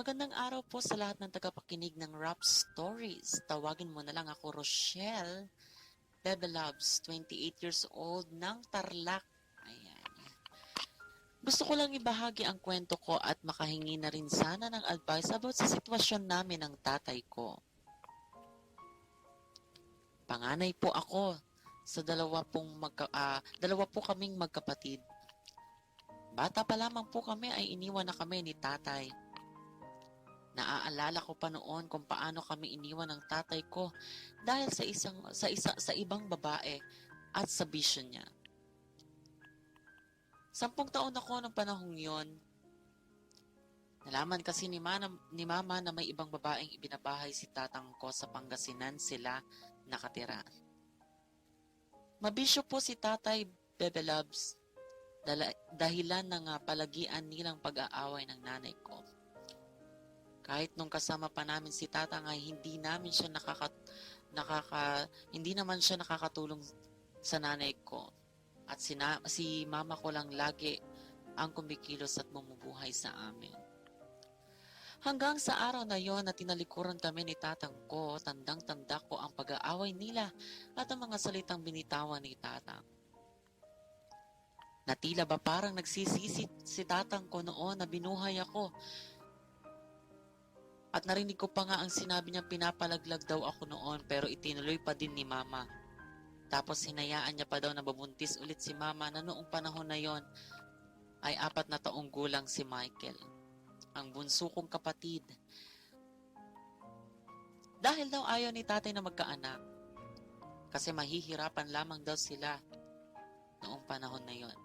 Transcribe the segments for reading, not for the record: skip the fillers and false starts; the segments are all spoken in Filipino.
Magandang araw po sa lahat ng tagapakinig ng Rap Stories. Tawagin mo na lang ako Rochelle Bebe Loves, 28 years old ng Tarlac. Ayan. Gusto ko lang ibahagi ang kwento ko at makahingi na rin sana ng advice about sa sitwasyon namin ng tatay ko. Panganay po ako sa dalawa po kaming magkapatid. Bata pa lamang po kami ay iniwan na kami ni tatay. Naaalala ko pa noon kung paano kami iniwan ng tatay ko dahil sa ibang babae at sa bisyo niya. 10 taon ako ng panahong yon. Nalaman kasi ni mama na may ibang babaeng ibinabahay si tatang ko sa Pangasinan sila nakatira. Mabisyo po si tatay, Bebe Loves, dahilan ng palagian nilang pag-aaway ng nanay ko. Kahit nung kasama pa namin si tatang ay hindi naman siya nakakatulong sa nanay ko. At si mama ko lang lagi ang kumikilos at bumubuhay sa amin. Hanggang sa araw na yon na tinalikuran kami ni tatang ko, tandang-tanda ko ang pag-aaway nila at ang mga salitang binitawan ni tatang. Na tila ba parang nagsisisi si tatang ko noon na binuhay ako. At narinig ko pa nga ang sinabi niyang pinapalaglag daw ako noon pero itinuloy pa din ni mama. Tapos hinayaan niya pa daw na babuntis ulit si mama na noong panahon na yon ay 4 na taong gulang si Michael, ang bunso kong kapatid. Dahil daw ayaw ni tatay na magkaanak kasi mahihirapan lamang daw sila noong panahon na yon.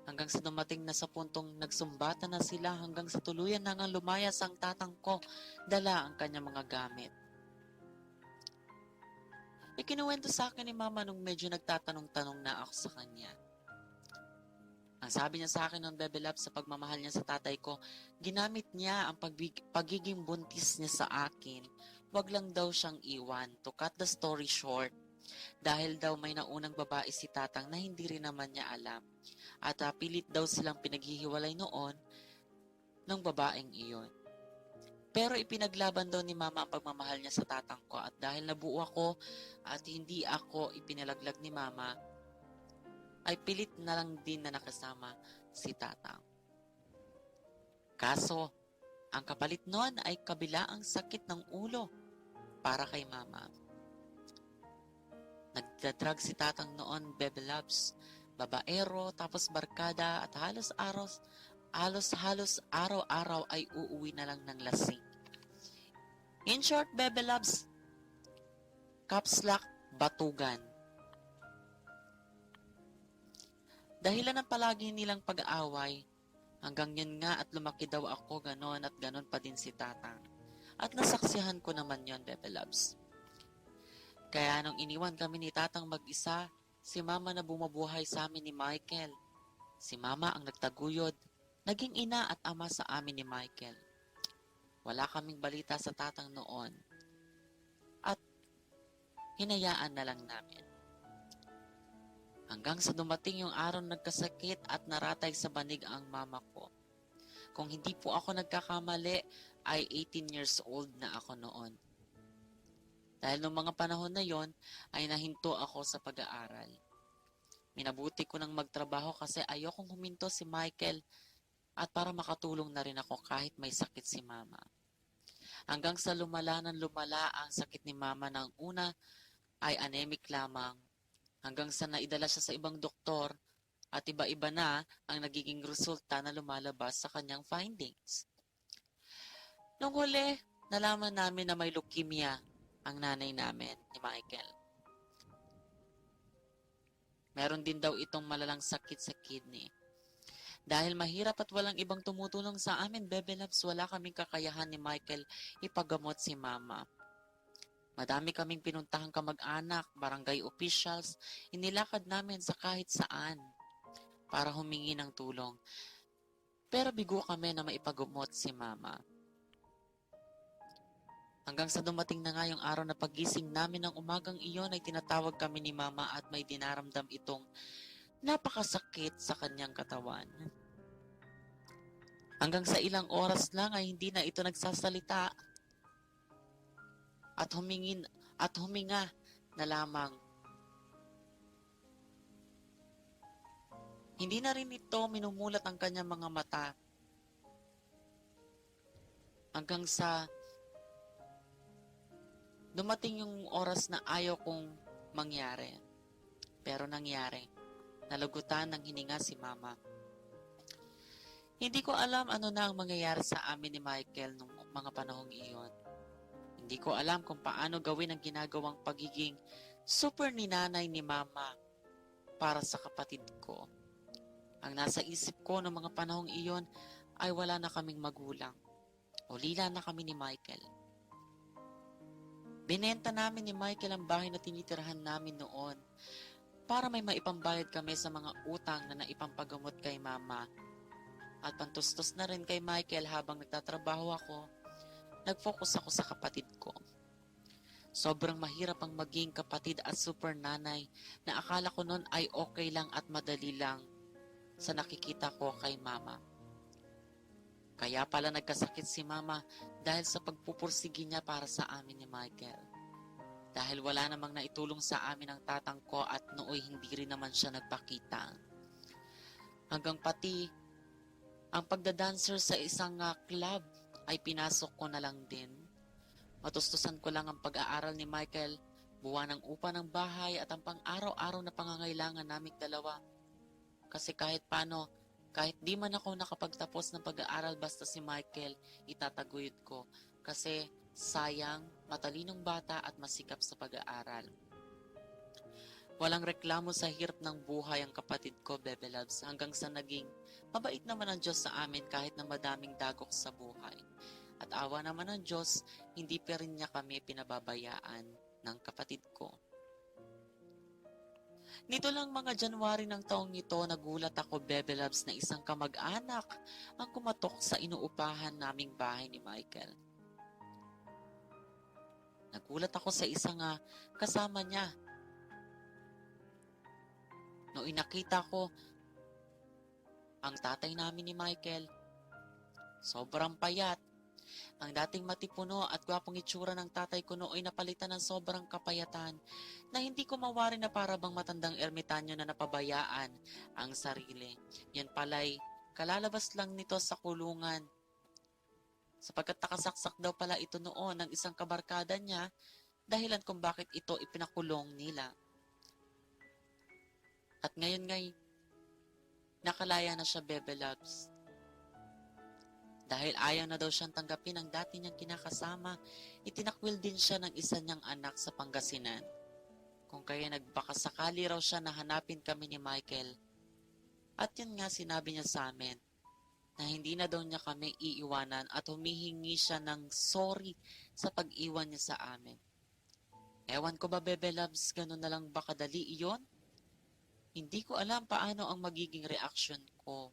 Hanggang sa dumating na sa puntong nagsumbatan na sila hanggang sa tuluyan na nga lumayas ang tatang ko, dala ang kanyang mga gamit. Ikinuwento sa akin ni mama nung medyo nagtatanong-tanong na ako sa kanya. Ang sabi niya sa akin ng Bebe Love sa pagmamahal niya sa tatay ko, ginamit niya ang pagiging buntis niya sa akin. Wag lang daw siyang iwan. To cut the story short, dahil daw may naunang babae si tatang na hindi rin naman niya alam. At pilit daw silang pinaghihiwalay noon ng babaeng iyon. Pero ipinaglaban daw ni mama ang pagmamahal niya sa tatang ko at dahil nabuo ako at hindi ako ipinalaglag ni mama, ay pilit na lang din na nakasama si tatang. Kaso, ang kapalit noon ay kabilaang sakit ng ulo para kay mama. Nagdadrag si tatang noon, Bebe Loves, babaero, tapos barkada at halos araw-araw ay uuwi na lang ng lasing. In short, Bebe Loves, caps lock, batugan. Dahilan ng palagi nilang pag-aaway, hanggang yan nga at lumaki daw ako ganon at ganon pa din si tatang. At nasaksihan ko naman yon, Bebe Loves. Kaya nung iniwan kami ni tatang mag-isa, si mama na bumubuhay sa amin ni Michael. Si mama ang nagtaguyod, naging ina at ama sa amin ni Michael. Wala kaming balita sa tatang noon. At hinayaan na lang namin. Hanggang sa dumating yung araw nagkasakit at naratay sa banig ang mama ko. Kung hindi po ako nagkakamali, ay 18 years old na ako noon. Dahil noong mga panahon na yon, ay nahinto ako sa pag-aaral. Minabuti ko nang magtrabaho kasi ayokong huminto si Michael at para makatulong na rin ako kahit may sakit si mama. Hanggang sa lumala ang sakit ni mama ng una ay anemic lamang. Hanggang sa naidala siya sa ibang doktor at iba-iba na ang nagiging resulta na lumalabas sa kanyang findings. Nung huli, nalaman namin na may leukemia ang nanay namin ni Michael. Meron din daw itong malalang sakit sa kidney. Dahil mahirap at walang ibang tumutulong sa amin, Bebe Loves, wala kaming kakayahan ni Michael ipagamot si mama. Madami kaming pinuntahang kamag-anak, barangay officials, inilakad namin sa kahit saan para humingi ng tulong. Pero bigo kami na maipagamot si mama. Hanggang sa dumating na nga yung araw na pagising namin ng umagang iyon ay tinatawag kami ni mama at may dinaramdam itong napakasakit sa kanyang katawan. Hanggang sa ilang oras lang ay hindi na ito nagsasalita at huminga na lamang. Hindi na rin ito minumulat ang kanyang mga mata hanggang sa dumating yung oras na ayaw kong mangyari. Pero nangyari. Nalugutan ng hininga si Mama. Hindi ko alam ano na ang mangyayari sa amin ni Michael nung mga panahong iyon. Hindi ko alam kung paano gawin ang ginagawang pagiging super ni nanay ni Mama para sa kapatid ko. Ang nasa isip ko noong mga panahong iyon ay wala na kaming magulang. Ulila na kami ni Michael. Binenta namin ni Michael ang bahay na tinitirahan namin noon para may maipambayad kami sa mga utang na naipampagamot kay Mama. At pantustos na rin kay Michael habang nagtatrabaho ako, nag-focus ako sa kapatid ko. Sobrang mahirap ang maging kapatid at super nanay na akala ko noon ay okay lang at madali lang sa nakikita ko kay Mama. Kaya pala nagkasakit si Mama dahil sa pagpupursigi niya para sa amin ni Michael. Dahil wala namang naitulong sa amin ang tatang ko at nooy hindi rin naman siya nagpakita. Hanggang pati ang pagdadancer sa isang club ay pinasok ko na lang din. Matustusan ko lang ang pag-aaral ni Michael, buwan ng upa ng bahay at ang pang-araw-araw na pangangailangan naming dalawa. Kasi kahit paano, kahit di man ako nakapagtapos ng pag-aaral basta si Michael, itataguyod ko. Kasi sayang, matalinong bata at masikap sa pag-aaral. Walang reklamo sa hirap ng buhay ang kapatid ko, Bebe Loves, hanggang sa naging mabait naman ang Diyos sa amin kahit na madaming dagok sa buhay. At awa naman ng Diyos, hindi pa rin niya kami pinababayaan ng kapatid ko. Nito lang mga January ng taong ito, nagulat ako, Bebe Loves, na isang kamag-anak ang kumatok sa inuupahan naming bahay ni Michael. Nagulat ako sa isang kasama niya. Noong inakita ko ang tatay namin ni Michael, sobrang payat. Ang dating matipuno at gwapong itsura ng tatay ko nooy napalitan ng sobrang kapayatan na hindi ko mawari na para bang matandang ermitanyo na napabayaan ang sarili. Yan pala'y kalalabas lang nito sa kulungan. Sapagkat nakasaksak daw pala ito noon ng isang kabarkada niya, dahilan kung bakit ito ipinakulong nila. At ngayon nakalaya na siya, Bebe Loves. Dahil ayaw na daw siyang tanggapin ang dati niyang kinakasama, itinakwil din siya ng isa niyang anak sa Pangasinan. Kung kaya nagbakasakali raw siya na hanapin kami ni Michael. At yun nga sinabi niya sa amin, na hindi na daw niya kami iiwanan at humihingi siya ng sorry sa pag-iwan niya sa amin. Ewan ko ba, Bebe Loves, ganun na lang ba kadali iyon? Hindi ko alam paano ang magiging reaction ko.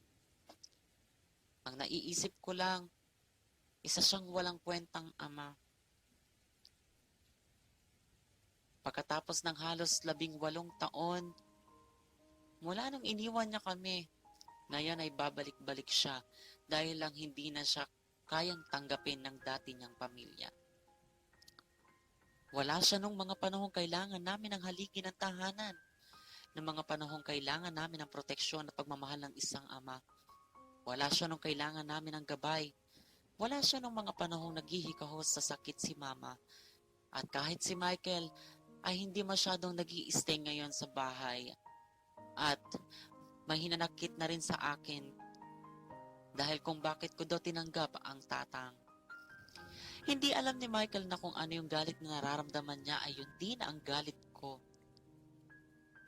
Ang naiisip ko lang, isa siyang walang kwentang ama. Pagkatapos ng halos 18 taon, mula nung iniwan niya kami, ngayon ay babalik-balik siya dahil lang hindi na siya kayang tanggapin ng dati niyang pamilya. Wala siya nung mga panahong kailangan namin ng haligi ng tahanan. Ng mga panahong kailangan namin ng proteksyon at pagmamahal ng isang ama. Wala siya nung kailangan namin ng gabay. Wala siya nung mga panahong naghihikahos sa sakit si Mama. At kahit si Michael ay hindi masyadong nag-i-stay ngayon sa bahay. At may hinanakit na rin sa akin dahil kung bakit ko daw tinanggap ang tatang. Hindi alam ni Michael na kung ano yung galit na nararamdaman niya ay yun din ang galit ko.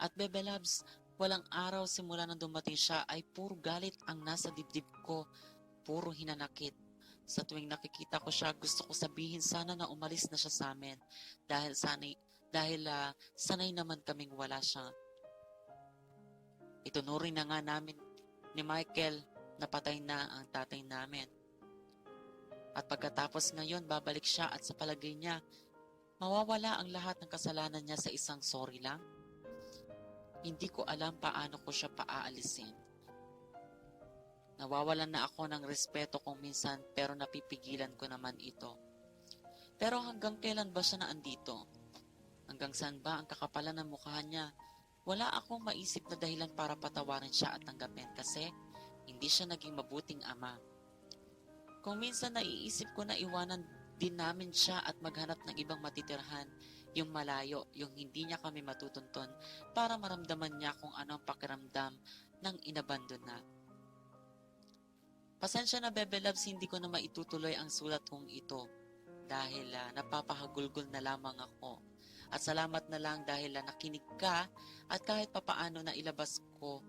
At Bebe Loves, walang araw simula nang dumating siya ay puro galit ang nasa dibdib ko, puro hinanakit. Sa tuwing nakikita ko siya, gusto ko sabihin sana na umalis na siya sa amin dahil sanay naman kaming wala siya. Itunuring na nga namin ni Michael na patay na ang tatay namin. At pagkatapos ngayon, babalik siya at sa palagay niya, mawawala ang lahat ng kasalanan niya sa isang sorry lang. Hindi ko alam paano ko siya paaalisin. Nawawalan na ako ng respeto kung minsan pero napipigilan ko naman ito. Pero hanggang kailan ba siya naandito? Hanggang saan ba ang kakapalan ng mukha niya? Wala akong maisip na dahilan para patawarin siya at tanggapin kasi hindi siya naging mabuting ama. Kung minsan naiisip ko na iwanan din namin siya at maghanap ng ibang matitirhan, yung malayo, yung hindi niya kami matutunton para maramdaman niya kung ano ang pakiramdam ng inabandon na. Pasensya na Bebe Loves, hindi ko na maitutuloy ang sulat kong ito dahil napapahagulgol na lamang ako. At salamat na lang dahil nakinig ka at kahit papaano na ilabas ko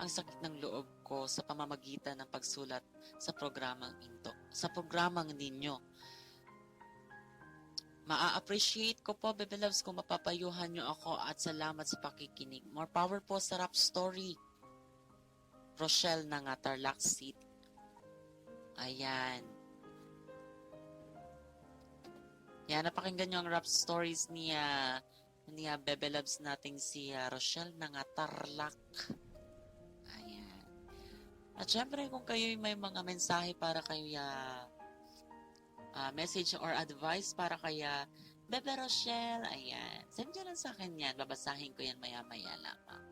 ang sakit ng loob ko sa pamamagitan ng pagsulat sa programang ito, sa programang ninyo. Maa-appreciate ko po, Bebe Loves, kung mapapayuhan nyo ako at salamat sa pakikinig. More power po sa rap story. Rochelle ng Tarlac City. Ayan. Yan, napakinggan nyo ang rap stories ni Bebe Loves nating si Rochelle ng Tarlac. Ayan. At syempre, kung kayo may mga mensahe para kay message or advice para kay Bebe Rochelle, ayan. Send nyo lang sa akin yan. Babasahin ko yan maya-maya lamang.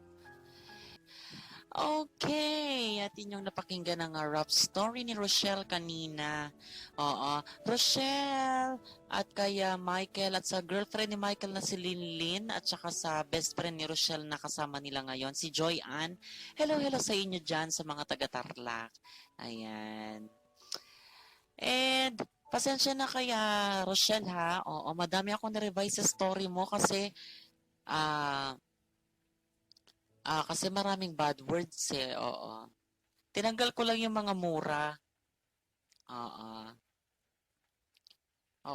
Okay, at inyong napakinggan ang rap story ni Rochelle kanina. Oo, Rochelle at kaya Michael at sa girlfriend ni Michael na si Linlin at saka sa best friend ni Rochelle na kasama nila ngayon, si Joy Ann. Hello sa inyo dyan sa mga taga-Tarlac. Ayan. And pasensya na kaya Rochelle ha. Oo, madami akong na-revise sa story mo kasi kasi maraming bad words eh, oo. Tinanggal ko lang yung mga mura. Oo.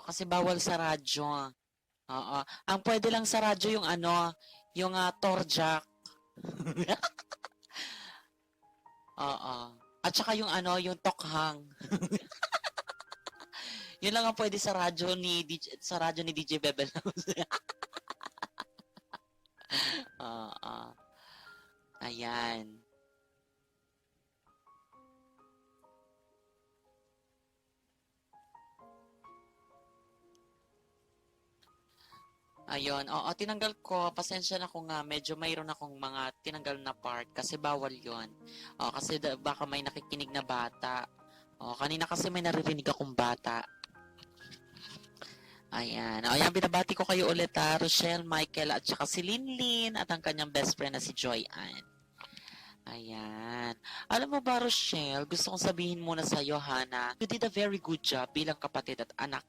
Kasi bawal sa radyo. Oo. Ang pwede lang sa radyo yung yung Torjak. Oo. At saka yung yung Tokhang. Yun lang ang pwede sa radyo ni DJ Bebel. Oo. Ayan. Ayun, oo, tinanggal ko. Pasensya na kung medyo mayroon akong mga tinanggal na part kasi bawal yon. Kasi baka may nakikinig na bata. Kanina kasi may naririnig akong bata. Ayan. Ayan, binabati ko kayo ulit Rochelle, Michael, at saka si Linlin at ang kanyang best friend na si Joy Ann. Ayan. Alam mo ba, Rochelle, gusto kong sabihin muna sa iyo, Hana, you did a very good job bilang kapatid at anak.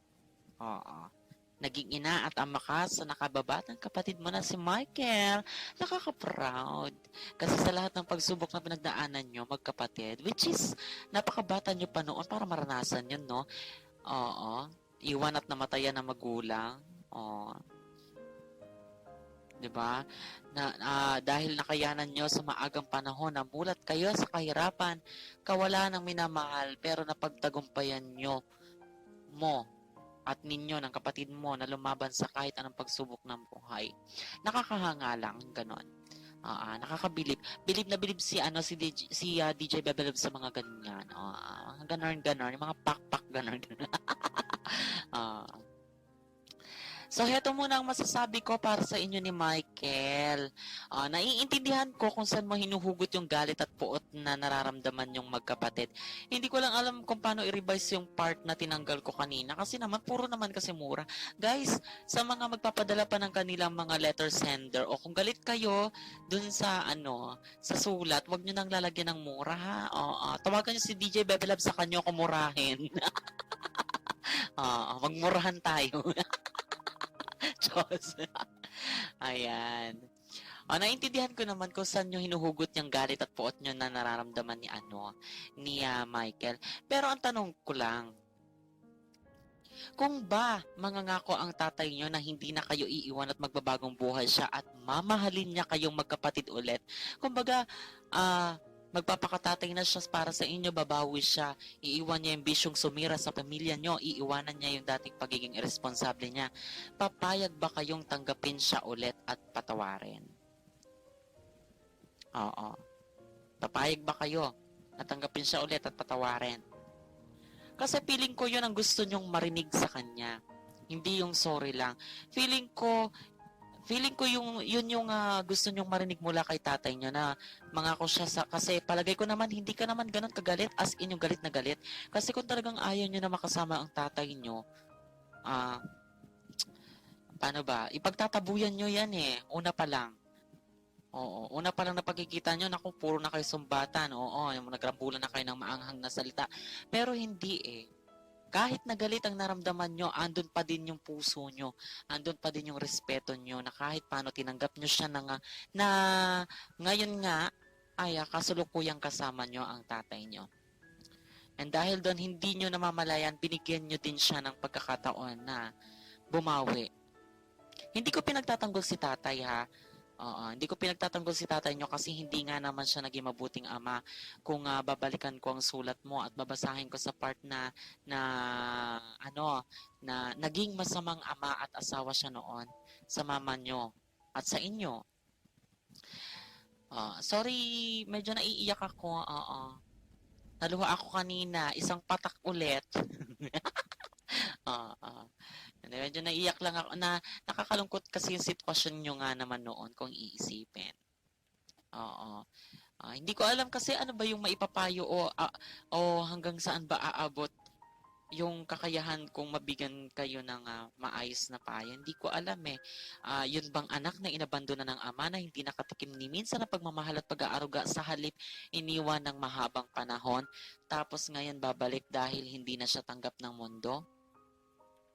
Oo. Naging ina at ama ka sa nakababatang kapatid mo na si Michael. Nakaka-proud. Kasi sa lahat ng pagsubok na pinagdaanan nyo, magkapatid, which is, napakabata nyo pa noon para maranasan yun, no? Oo. Iwan at namatayan ng magulang. Oo. 'Di ba? Dahil nakayanan nyo sa maagang panahon na mulat kayo sa kahirapan, kawalan ng minamahal, pero napagtagumpayan nyo mo at ninyo ng kapatid mo na lumaban sa kahit anong pagsubok ng buhay. Nakakahanga lang, ganon. Nakakabilib. Bilib na bilib si DJ Bebelab sa mga ganyan. Ganon, yung mga pak-pak ganon. So, heto muna ang masasabi ko para sa inyo ni Michael. Naiintindihan ko kung saan mo hinuhugot yung galit at puot na nararamdaman yung magkapatid. Hindi ko lang alam kung paano i-revise yung part na tinanggal ko kanina kasi naman, puro naman kasi mura. Guys, sa mga magpapadala pa ng kanilang mga letter sender o kung galit kayo dun sa sa sulat, wag nyo nang lalagyan ng mura ha. Tawagan nyo si DJ Bebelab sa kanyo kumurahin. Magmurahan tayo. Diyos. Ayan. Naintindihan ko naman kung saan nyo hinuhugot yung galit at puot nyo na nararamdaman ni Michael. Pero ang tanong ko lang, kung ba mangangako ang tatay nyo na hindi na kayo iiwan at magbabagong buhay siya at mamahalin niya kayong magkapatid ulit, kumbaga, magpapakatatay na siya para sa inyo, babawi siya, iiwan niya yung bisyong sumira sa pamilya nyo, iiwanan niya yung dating pagiging irresponsable niya. Papayag ba kayong tanggapin siya ulit at patawarin? Oo. Papayag ba kayo? Natanggapin siya ulit at patawarin. Kasi feeling ko yun ang gusto nyong marinig sa kanya. Hindi yung sorry lang. Feeling ko yun yung gusto nyong marinig mula kay tatay nyo na mangako siya kasi palagay ko naman hindi ka naman ganun kagalit as in yung galit na galit. Kasi kung talagang ayaw nyo na makasama ang tatay nyo, ah, paano ba? Ipagtatabuyan nyo yan eh. Una pa lang. Oo, una pa lang na pagkikita nyo, naku, puro na kayo sumbatan. Oo, yung nagrambulan na kayo ng maanghang na salita. Pero hindi eh. Kahit na galit ang naramdaman nyo, andun pa din yung puso nyo. Andun pa din yung respeto nyo na kahit paano tinanggap nyo siya na ngayon nga ay kasulukuyang kasama nyo ang tatay nyo. And dahil doon hindi nyo namamalayan, binigyan nyo din siya ng pagkakataon na bumawi. Hindi ko pinagtatanggol si tatay ha. Oo, hindi ko pinagtatanggol si tatay nyo kasi hindi nga naman siya naging mabuting ama. Kung babalikan ko ang sulat mo at babasahin ko sa part na ano na naging masamang ama at asawa siya noon sa mama nyo at sa inyo. Sorry, medyo naiiyak ako. Oo. Naluha ako kanina, isang patak ulit. Oo. Hindi, medyo naiiyak lang ako na nakakalungkot kasi yung sitwasyon nyo nga naman noon kung iisipin. Oo. Hindi ko alam kasi ano ba yung maipapayo o hanggang saan ba aabot yung kakayahan kung mabigyan kayo ng maayos na payo. Hindi ko alam eh. Yun bang anak na inabandona ng ama na hindi nakatikim ni minsan ng pagmamahal at pag-aaruga sa halip iniwan ng mahabang panahon tapos ngayon babalik dahil hindi na siya tanggap ng mundo?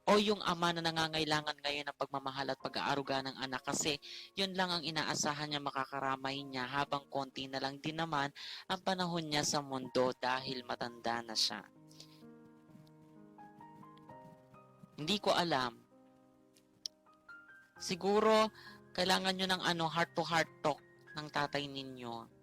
O yung ama na nangangailangan ngayon ng pagmamahal at pag-aaruga ng anak kasi yun lang ang inaasahan niya makakaramay niya habang konti na lang din naman ang panahon niya sa mundo dahil matanda na siya. Hindi ko alam. Siguro kailangan nyo ng heart to heart talk ng tatay ninyo.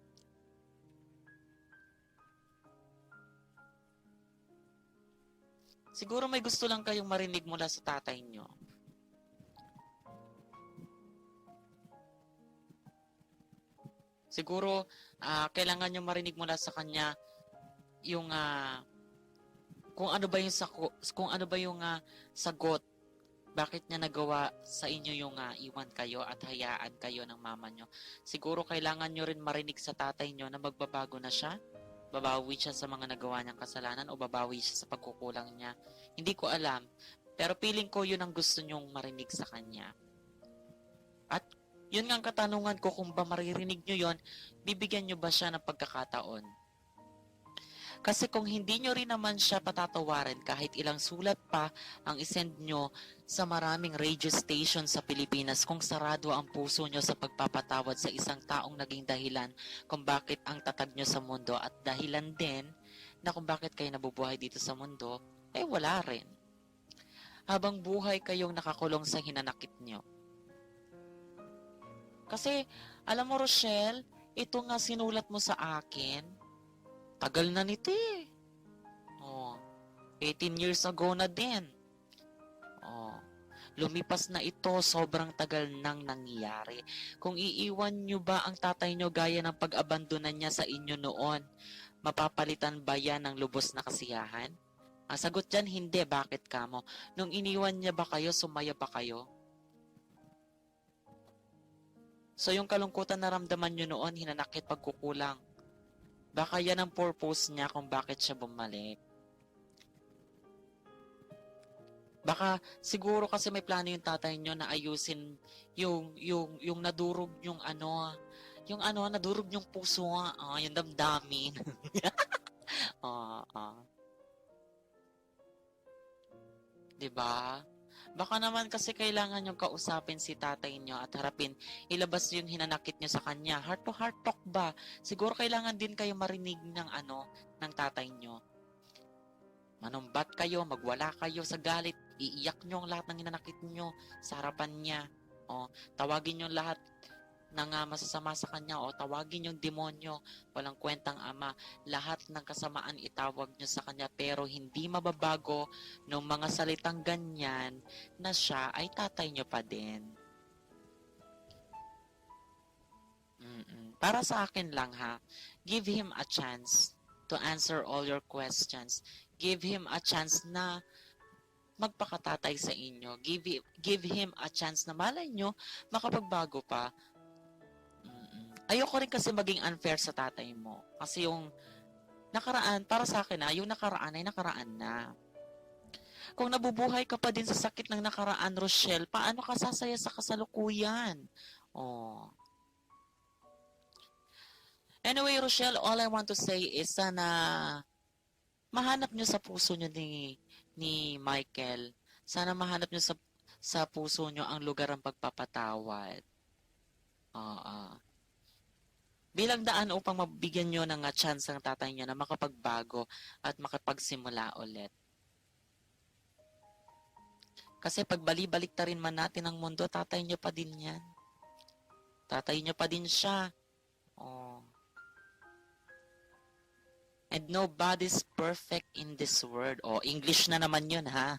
Siguro may gusto lang kayong marinig mula sa tatay nyo. Siguro, kailangan nyo marinig mula sa kanya yung kung ano ba yung sagot bakit niya nagawa sa inyo yung iwan kayo at hayaan kayo ng mama nyo. Siguro kailangan nyo rin marinig sa tatay nyo na magbabago na siya. Babawi siya sa mga nagawa niyang kasalanan o babawi siya sa pagkukulang niya. Hindi ko alam. Pero feeling ko yun ang gusto nyong marinig sa kanya. At yun nga ang katanungan ko kung ba maririnig nyo yon, bibigyan nyo ba siya ng pagkakataon? Kasi kung hindi nyo rin naman siya patatawarin kahit ilang sulat pa ang isend nyo sa maraming radio station sa Pilipinas kung sarado ang puso nyo sa pagpapatawad sa isang taong naging dahilan kung bakit ang tatag nyo sa mundo at dahilan din na kung bakit kayo nabubuhay dito sa mundo, wala rin. Habang buhay kayong nakakulong sa hinanakit nyo. Kasi, alam mo Rochelle, ito nga sinulat mo sa akin, tagal na nito eh. 18 years ago na din. Lumipas na ito, sobrang tagal nang nangyari. Kung iiwan nyo ba ang tatay nyo gaya ng pag-abandonan niya sa inyo noon, mapapalitan ba yan ng lubos na kasiyahan? Ang sagot dyan, hindi. Bakit kamo? Nung iniwan niya ba kayo, sumaya ba kayo? So yung kalungkutan na ramdaman nyo noon, hinanakit pagkukulang. Baka yan ang purpose niya kung bakit siya bumalik. Baka siguro kasi may plano yung tatay nyo na ayusin yung nadurog yung nadurog yung puso, yung damdamin. Diba? Baka naman kasi kailangan yung kausapin si tatay nyo at harapin, ilabas yung hinanakit nyo sa kanya. Heart to heart talk ba? Siguro kailangan din kayo marinig ng tatay nyo. Manumbat kayo, magwala kayo sa galit, iiyak nyo ang lahat ng hinanakit nyo sa harapan niya. Tawagin nyo lahat ng masasama sa kanya o tawagin yung demonyo, walang kwentang ama. Lahat ng kasamaan itawag nyo sa kanya pero hindi mababago ng mga salitang ganyan na siya ay tatay nyo pa din. Para sa akin lang ha, give him a chance. to answer all your questions. Give him a chance na magpakatatay sa inyo. Give him a chance na malay nyo, makapagbago pa. Ayoko rin kasi maging unfair sa tatay mo. Kasi yung nakaraan, para sa akin yung nakaraan ay nakaraan na. Kung nabubuhay ka pa din sa sakit ng nakaraan, Rochelle, paano ka sasaya sa kasalukuyan? Oh. Anyway, Rochelle, all I want to say is sana mahanap nyo sa puso nyo ni Michael. Sana mahanap nyo sa puso nyo ang lugar ng pagpapatawad. Bilang daan upang mabigyan nyo ng chance ang tatay nyo na makapagbago at makapagsimula ulit. Kasi pag balik ta rin man natin ang mundo, tatay nyo pa din yan. Tatay nyo pa din siya. Oh. And nobody's perfect in this world. Oh, English na naman yun, ha?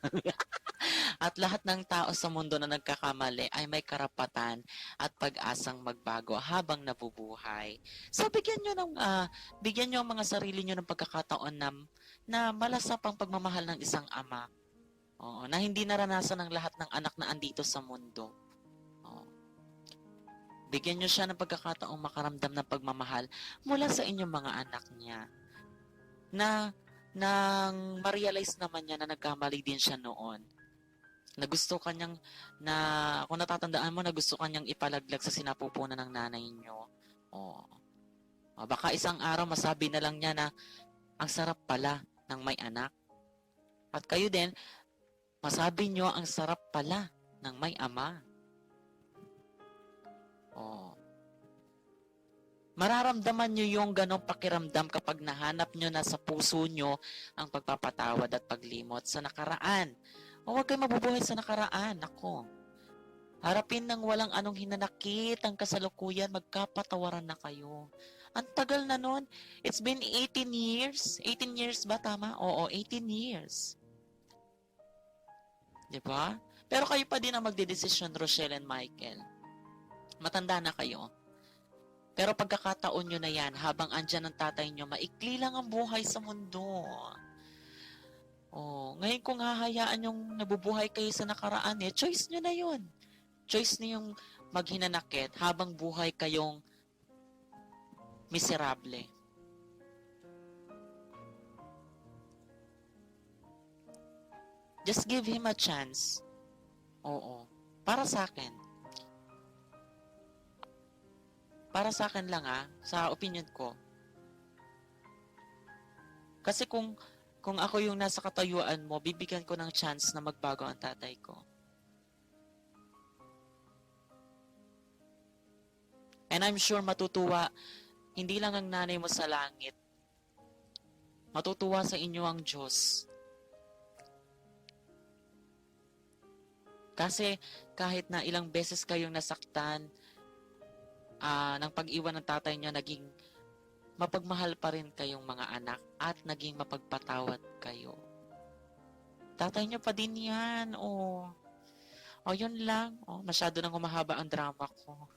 At lahat ng tao sa mundo na nagkakamali ay may karapatan at pag-asang magbago habang nabubuhay. So, bigyan nyo ang mga sarili nyo ng pagkakataon na malasap ang pagmamahal ng isang ama. Oo, na hindi naranasan ng lahat ng anak na andito sa mundo. Oo. Bigyan nyo siya ng pagkakataong makaramdam ng pagmamahal mula sa inyong mga anak niya. Nang ma-realize naman niya na nagkamali din siya noon. Na gusto kanyang, kung natatandaan mo, na gusto kanyang ipalaglag sa sinapupunan ng nanay niyo. Oh. Baka isang araw masabi na lang niya na ang sarap pala ng may anak. At kayo din, masabi niyo ang sarap pala ng may ama. Oh. Mararamdaman nyo yung ganong pakiramdam kapag nahanap nyo na sa puso nyo ang pagpapatawad at paglimot sa nakaraan. O huwag kayo mabubuhay sa nakaraan. Ako. Harapin ng walang anong hinanakit ang kasalukuyan, magkapatawaran na kayo. Ang tagal na nun. It's been 18 years. 18 years ba tama? Oo, 18 years. Diba? Pero kayo pa din ang magdedesisyon, Rochelle and Michael. Matanda na kayo. Pero pagkakataon nyo na yan, habang andyan ang tatay nyo, maikli lang ang buhay sa mundo. Oh, ngayon kung hahayaan yung nabubuhay kayo sa nakaraan, choice nyo na yun. Choice niyo yung maghinanakit habang buhay kayong miserable. Just give him a chance. Oo. Para sa akin. Para sa akin lang sa opinion ko. Kasi kung ako yung nasa katayuan mo, bibigyan ko ng chance na magbago ang tatay ko. And I'm sure matutuwa, hindi lang ang nanay mo sa langit. Matutuwa sa inyo ang Diyos. Kasi kahit na ilang beses kayong nasaktan, ng pag-iwan ng tatay niya, naging mapagmahal pa rin kayong mga anak at naging mapagpatawad kayo. Tatay niya pa din yan. Yun lang. Masyado nang humahaba ang drama ko.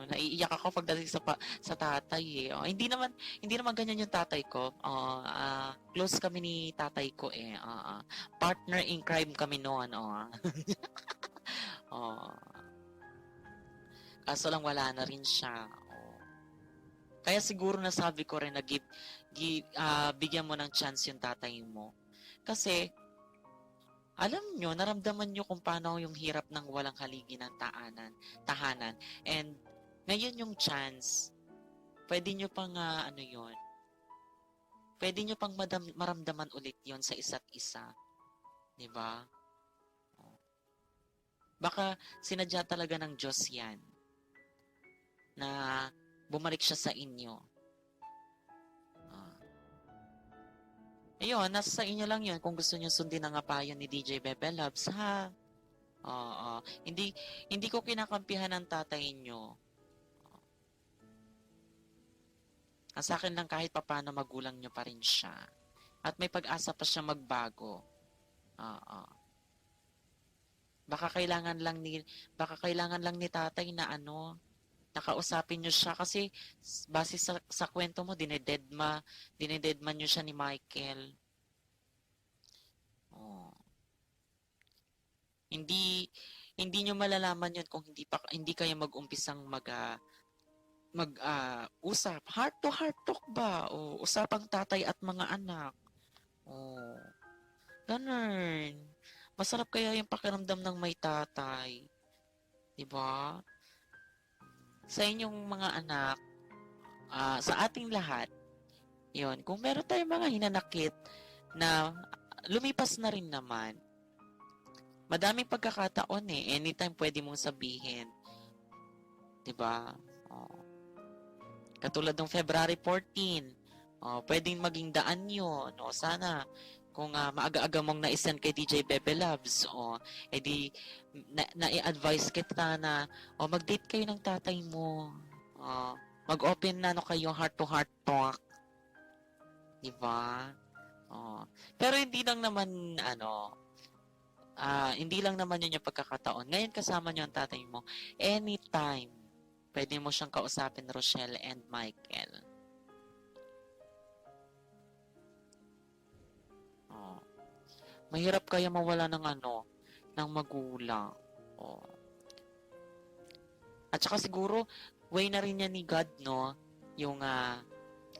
Naiiyak ako pagdating sa tatay . Hindi naman ganyan yung tatay ko. Close kami ni tatay ko . Partner in crime kami noon . Kaso lang wala na rin siya. Kaya siguro nasabi ko rin na bigyan mo ng chance yung tatay mo. Kasi, alam nyo, naramdaman nyo kung paano yung hirap ng walang haligi ng tahanan. And, ngayon yung chance, pwede nyo pang, pwede nyo pang maramdaman ulit yon sa isa't isa. Diba? Baka sinadya talaga ng Diyos yan na bumalik siya sa inyo. Ayun, nasa sa inyo lang yun kung gusto nyo sundin ang payo ni DJ Bebe Loves, ha? Hindi ko kinakampihan ang tatay nyo. Ang sa akin lang kahit papano magulang nyo pa rin siya. At may pag-asa pa siya magbago. Baka kailangan lang ni tatay na nakausapin niyo siya kasi base sa kwento mo, dinededma niyo siya ni Michael. Oh. Hindi niyo malalaman 'yun kung hindi kayo mag-umpisang usap. Heart to heart talk ba? O usapang tatay at mga anak. Oh. Ganun. Masarap kaya yung pakiramdam ng may tatay. 'Di ba? Sa inyong mga anak, sa ating lahat, 'yon. Kung meron tayong mga hinanakit na lumipas na rin naman, madaming pagkakataon anytime pwede mong sabihin, 'di ba? Oh. Katulad ng February 14, pwedeng maging daan 'yon. O sana kung maaga-aga mong na-send kay DJ Bebe Loves, edi na-i-advise kita na mag-date kayo ng tatay mo. Mag-open na kayo heart to heart talk. 'Di ba? Pero hindi lang naman yun yung pagkakataon. Ngayon kasama niyo ang tatay mo. Anytime, pwede mo siyang kausapin, Rochelle and Michael. Mahirap kaya mawala ng magulang. At saka siguro, way na rin niya ni God, no? Yung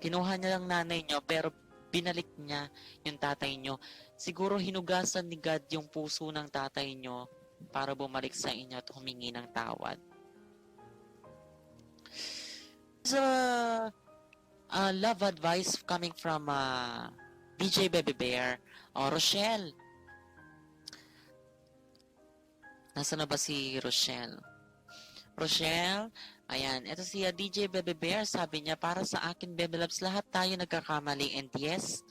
kinuha niya lang nanay niyo, pero binalik niya yung tatay niyo. Siguro hinugasan ni God yung puso ng tatay niyo para bumalik sa inyo at humingi ng tawad. So, love advice coming from DJ Bebe Bear. Rochelle. Nasaan na ba si Rochelle? Rochelle, ayan, ito si DJ Bebe Bear, sabi niya, para sa akin, Bebe Loves, lahat tayo nagkakamali, and yes,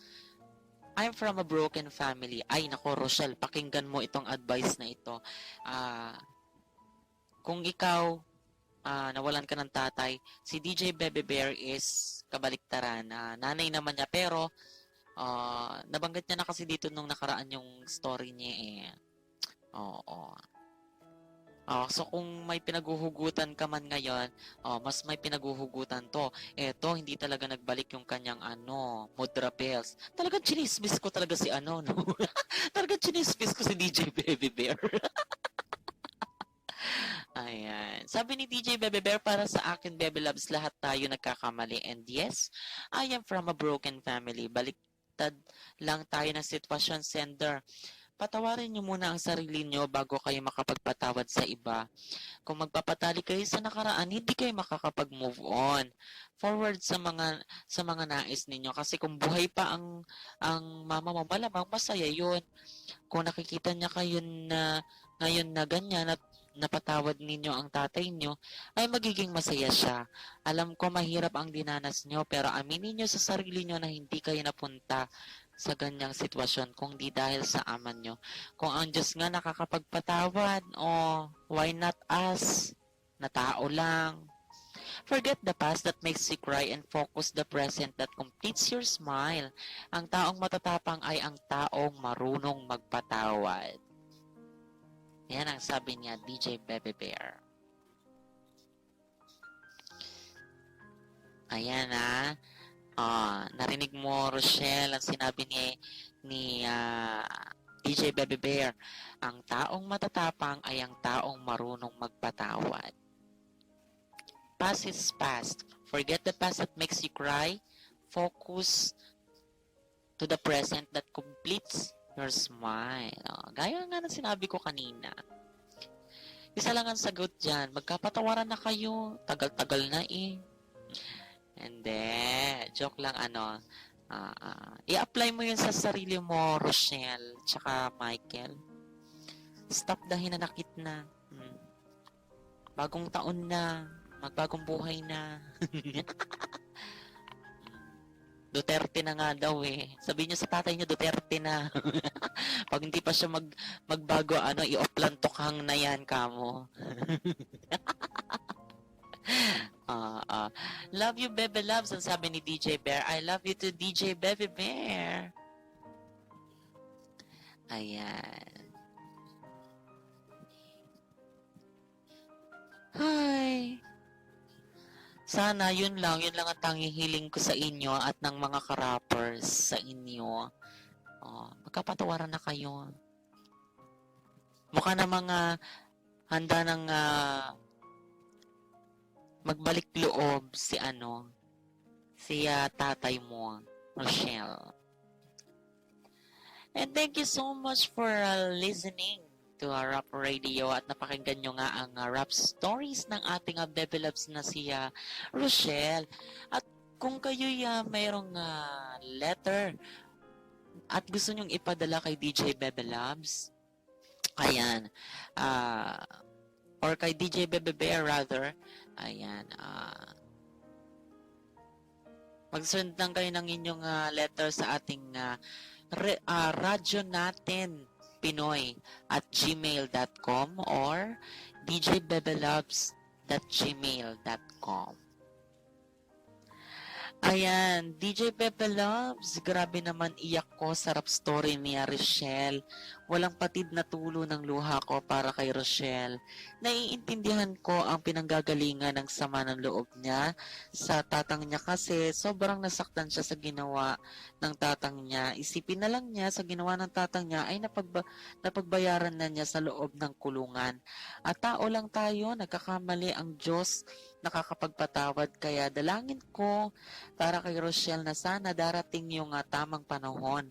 I'm from a broken family. Ay, nako, Rochelle, pakinggan mo itong advice na ito. Kung ikaw, nawalan ka ng tatay, si DJ Bebe Bear is kabaliktaran. Nanay naman niya, pero nabanggit niya na kasi dito nung nakaraan yung story niya Oo. So kung may pinaguhugutan ka man ngayon, mas may pinaguhugutan to. Eto, hindi talaga nagbalik yung kanyang mudra bells. Talagang chinismis ko talaga si no? Talagang chinismis ko si DJ Bebe Bear. Ayan. Sabi ni DJ Bebe Bear, para sa akin, Bebe Loves, lahat tayo nagkakamali. And yes, I am from a broken family. Baliktad lang tayo ng sitwasyon, sender. Patawarin niyo muna ang sarili niyo bago kayo makapagpatawad sa iba. Kung magpapatali kayo sa nakaraan, hindi kayo makakapag-move on forward sa mga nais ninyo. Kasi kung buhay pa ang mama mo, malamang masaya 'yun. Kung nakikita niya kayo na ngayon na ganyan at napatawad ninyo ang tatay niyo, ay magiging masaya siya. Alam ko mahirap ang dinanas niyo, pero aminin niyo sa sarili niyo na hindi kayo napunta sa ganyang sitwasyon kung di dahil sa ama nyo. Kung ang Diyos nga nakakapagpatawad, why not us? Na tao lang. Forget the past that makes you cry and focus the present that completes your smile. Ang taong matatapang ay ang taong marunong magpatawad. Yan ang sabi niya, DJ Bebe Bear. Ayan narinig mo, Rochelle, ang sinabi ni DJ Bebe Bear. Ang taong matatapang ay ang taong marunong magpatawad. Past is past. Forget the past that makes you cry. Focus to the present that completes your smile. Gaya nga ng sinabi ko kanina. Isa lang ang sagot dyan. Magkapatawaran na kayo. Tagal-tagal na Hindi. Joke lang i-apply mo yun sa sarili mo, Rochelle, tsaka Michael. Stop the hinanakit na. Bagong taon na. Magbagong buhay na. Duterte na nga daw Sabihin niyo sa tatay niyo, Duterte na. Pag hindi pa siya magbago, i-oplantokhang na yan kamo. Love you, Bebe Loves, ang sabi ni DJ Bear. I love you to DJ Bebe Bear. Ayan. Hi. sana yun lang ang tanging hiling ko sa inyo at ng mga ka-rappers sa inyo. Magkapatawaran na kayo. Mukha na mga handa ng magbalik loob si tatay mo, Rochelle. And thank you so much for listening to Rap Radio at napakinggan nyo nga ang rap stories ng ating Bebe Loves na si Rochelle. At kung kayo mayroong letter at gusto nyong ipadala kay DJ Bebe Loves, ayan, or kay DJ Bebe Bear rather, ayan, mag-send lang kayo ng inyong letter sa ating radyo natin Pinoy at gmail.com or djbebeloves.gmail.com. Ayan, DJ Pepe Loves, grabe naman iyak ko sa rap story ni Rochelle. Walang patid na tulo ng luha ko para kay Rochelle. Naiintindihan ko ang pinanggagalingan ng sama ng loob niya sa tatang niya kasi sobrang nasaktan siya sa ginawa ng tatang niya. Isipin na lang niya sa ginawa ng tatang niya ay napagbayaran na niya sa loob ng kulungan. At tao lang tayo, nagkakamali ang Diyos nakakapagpatawad kaya dalangin ko para kay Rochelle na sana darating yung tamang panahon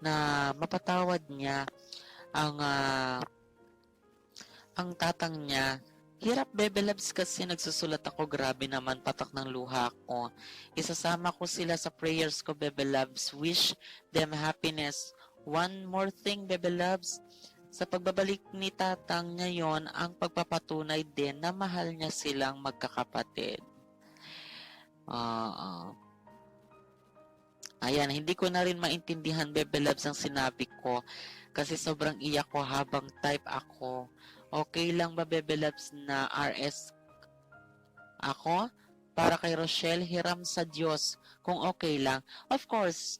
na mapatawad niya ang tatang niya. Hirap Bebe Loves kasi nagsusulat ako, grabe naman patak ng luha ko. Isasama ko sila sa prayers ko Bebe Loves, wish them happiness. One more thing Bebe Loves, sa pagbabalik ni tatang niya yon ang pagpapatunay din na mahal niya silang magkakapatid. Ayan, hindi ko na rin maintindihan Bebe Loves ang sinabi ko kasi sobrang iyak ko habang type ako. Okay lang ba Bebe Loves na RS ako? Para kay Rochelle, hiram sa Diyos kung okay lang. Of course.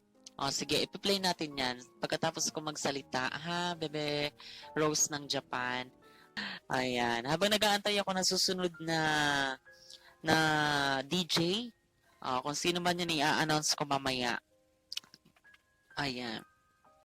Sige, ipi-play natin yan. Pagkatapos ko magsalita, Bebe Rose ng Japan. Ayan. Habang nag-aantay ako ng susunod na DJ, kung sino man yun i-announce ko mamaya. Ayan.